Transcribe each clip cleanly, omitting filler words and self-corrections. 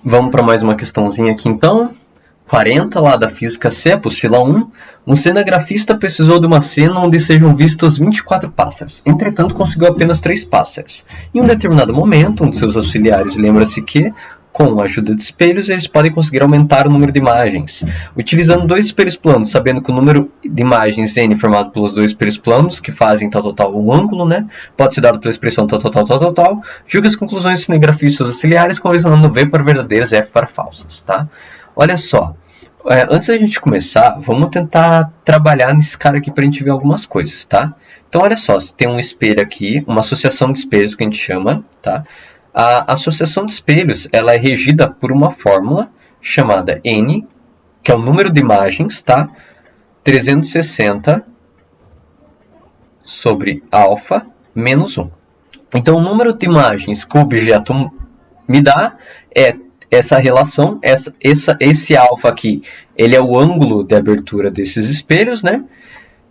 Vamos para mais uma questãozinha aqui então. 40 lá da física C, apostila 1. Um cinegrafista precisou de uma cena onde sejam vistos 24 pássaros. Entretanto, conseguiu apenas 3 pássaros. Em um determinado momento, um de seus auxiliares lembra-se que, com a ajuda de espelhos, eles podem conseguir aumentar o número de imagens. Utilizando 2 espelhos planos, sabendo que o número de imagens n formado pelos 2 espelhos planos, que fazem tal um ângulo, né, pode ser dado pela expressão tal, julga as conclusões do cinegrafista e seus auxiliares, convencionando V para verdadeiras e F para falsas. Tá? Olha só, antes da gente começar, vamos tentar trabalhar nesse cara aqui para a gente ver algumas coisas, tá? Então, olha só, você tem um espelho aqui, uma associação de espelhos que a gente chama, tá? A associação de espelhos, ela é regida por uma fórmula chamada N, que é o número de imagens, tá? 360 sobre alfa menos 1. Então, o número de imagens que o objeto me dá é essa relação, esse alfa aqui, ele é o ângulo de abertura desses espelhos, né?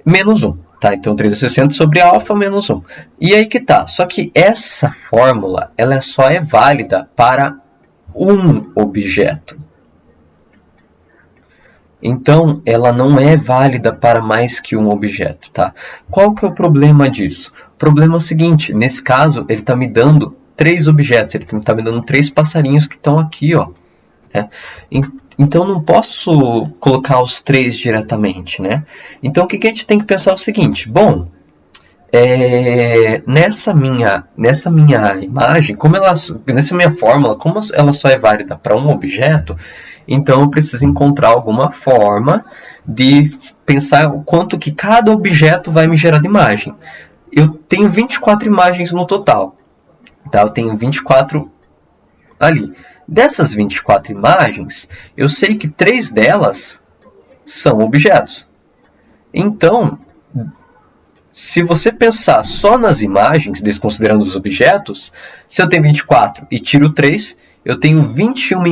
Menos 1. Tá? Então, 360 sobre alfa menos 1. E aí que tá. Só que essa fórmula, ela só é válida para um objeto. Então, ela não é válida para mais que um objeto, tá? Qual que é o problema disso? O problema é o seguinte, nesse caso, ele está me dando 3 objetos, ele está me dando 3 passarinhos que estão aqui, ó. Né? Então, não posso colocar os 3 diretamente, né? Então, o que a gente tem que pensar é o seguinte, bom, nessa minha imagem, nessa minha fórmula, como ela só é válida para um objeto, então eu preciso encontrar alguma forma de pensar o quanto que cada objeto vai me gerar de imagem. Eu tenho 24 imagens no total. Tá? Eu tenho 24 ali. Dessas 24 imagens, eu sei que 3 delas são objetos. Então, se você pensar só nas imagens, desconsiderando os objetos, se eu tenho 24 e tiro 3, eu tenho 21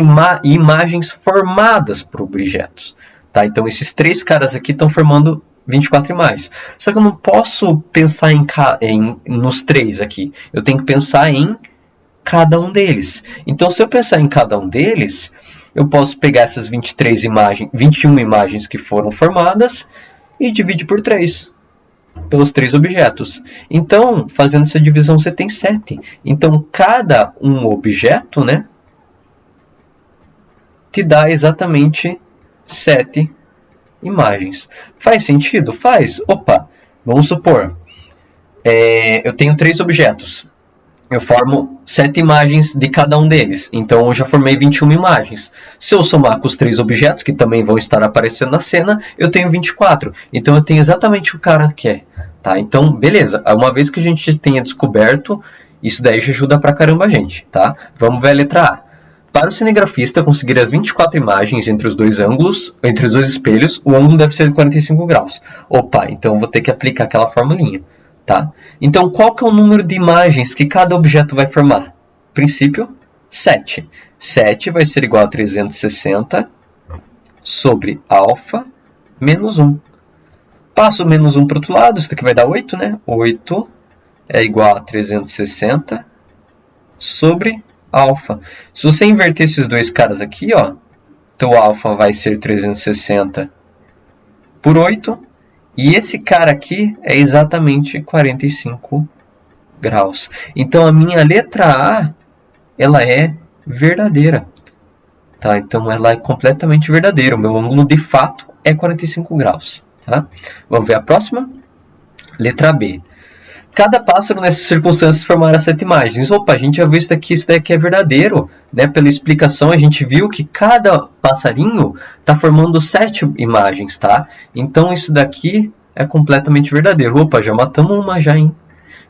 imagens formadas por objetos. Tá? Então, esses 3 caras aqui estão formando 24 imagens. Só que eu não posso pensar nos 3 aqui. Eu tenho que pensar em cada um deles. Então, se eu pensar em cada um deles, eu posso pegar essas 21 imagens que foram formadas e dividir por 3. Pelos 3 objetos. Então, fazendo essa divisão, você tem 7. Então, cada um objeto, né, te dá exatamente 7 imagens. Faz sentido? Faz. Opa, vamos supor, eu tenho 3 objetos. Eu formo 7 imagens de cada um deles. Então, eu já formei 21 imagens. Se eu somar com os 3 objetos, que também vão estar aparecendo na cena, eu tenho 24. Então, eu tenho exatamente o cara que é. Tá? Então, beleza. Uma vez que a gente tenha descoberto, isso daí já ajuda pra caramba a gente. Tá? Vamos ver a letra A. Para o cinegrafista conseguir as 24 imagens entre os 2 ângulos, entre os 2 espelhos, o ângulo deve ser de 45 graus. Opa, então eu vou ter que aplicar aquela formulinha. Tá? Então, qual que é o número de imagens que cada objeto vai formar? Princípio, 7. 7 vai ser igual a 360 sobre alfa menos 1. Passo o menos 1 para o outro lado, isso aqui vai dar 8, né? 8 é igual a 360 sobre alfa. Se você inverter esses 2 caras aqui, ó, então o alfa vai ser 360 por 8. E esse cara aqui é exatamente 45 graus. Então, a minha letra A, ela é verdadeira. Tá? Então, ela é completamente verdadeira. O meu ângulo, de fato, é 45 graus. Tá? Vamos ver a próxima? Letra B. Cada pássaro nessas circunstâncias formará 7 imagens. Opa, a gente já viu isso daqui é verdadeiro. Né? Pela explicação, a gente viu que cada passarinho está formando 7 imagens. Tá? Então, isso daqui é completamente verdadeiro. Opa, já matamos uma já, hein?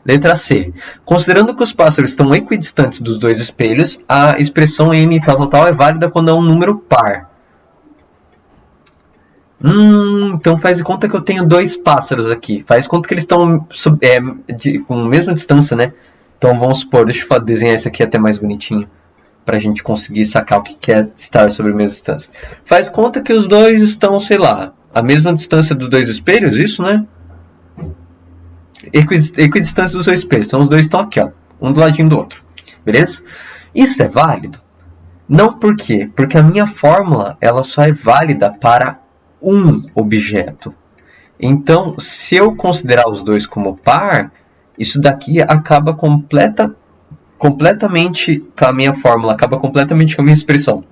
Letra C. Considerando que os pássaros estão equidistantes dos 2 espelhos, a expressão n tal é válida quando é um número par. Então faz de conta que eu tenho 2 pássaros aqui. Faz de conta que eles estão com a mesma distância, né? Então vamos supor, deixa eu desenhar isso aqui até mais bonitinho, para a gente conseguir sacar o que é estar sobre a mesma distância. Faz conta que os 2 estão, sei lá, a mesma distância dos 2 espelhos, isso, né? Equidistância dos 2 espelhos. Então os 2 estão aqui, ó, um do ladinho do outro. Beleza? Isso é válido? Não, por quê? Porque a minha fórmula ela só é válida para um objeto. Então, se eu considerar os dois como par, isso daqui acaba completamente com a minha fórmula, acaba completamente com a minha expressão.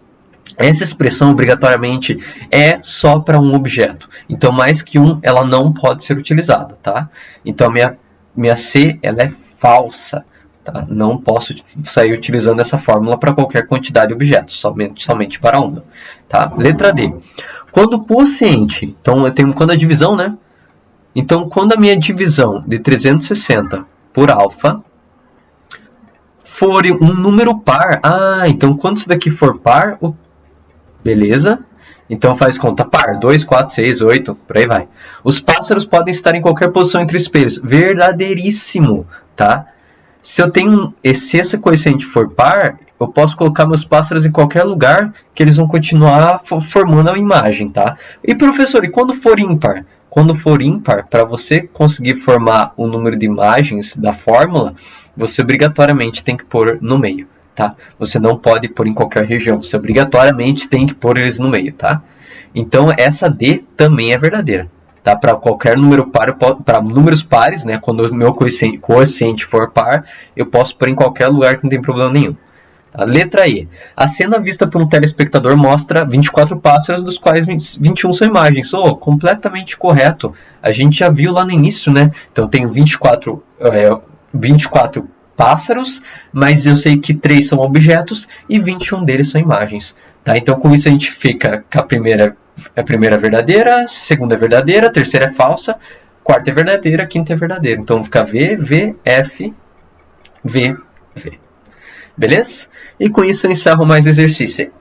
Essa expressão, obrigatoriamente, é só para um objeto. Então, mais que um, ela não pode ser utilizada, tá? Então, a minha C, ela é falsa. Tá? Não posso sair utilizando essa fórmula para qualquer quantidade de objetos, somente para uma. Tá? Letra D. Quando o quociente, então eu tenho quando a divisão, né? Então, quando a minha divisão de 360 por alfa for um número par, então quando isso daqui for par, beleza? Então faz conta par, 2, 4, 6, 8, por aí vai. Os pássaros podem estar em qualquer posição entre espelhos. Verdadeiríssimo, tá? Se esse coeficiente for par, eu posso colocar meus pássaros em qualquer lugar que eles vão continuar formando a imagem, tá? E professor, e quando for ímpar? Quando for ímpar, para você conseguir formar o número de imagens da fórmula, você obrigatoriamente tem que pôr no meio, tá? Você não pode pôr em qualquer região, você obrigatoriamente tem que pôr eles no meio, tá? Então essa D também é verdadeira. Tá? Para qualquer número par, para números pares, né? Quando o meu coeficiente for par, eu posso pôr em qualquer lugar que não tem problema nenhum. Tá? Letra E. A cena vista por um telespectador mostra 24 pássaros, dos quais 21 são imagens. Completamente correto. A gente já viu lá no início, né? Então, eu tenho 24 pássaros, mas eu sei que 3 são objetos e 21 deles são imagens. Tá? Então, com isso, a gente fica com a primeira verdadeira, a segunda é verdadeira, a terceira é falsa, a quarta é verdadeira, a quinta é verdadeira. Então fica V, V, F, V, V. Beleza? E com isso eu encerro mais exercício aí.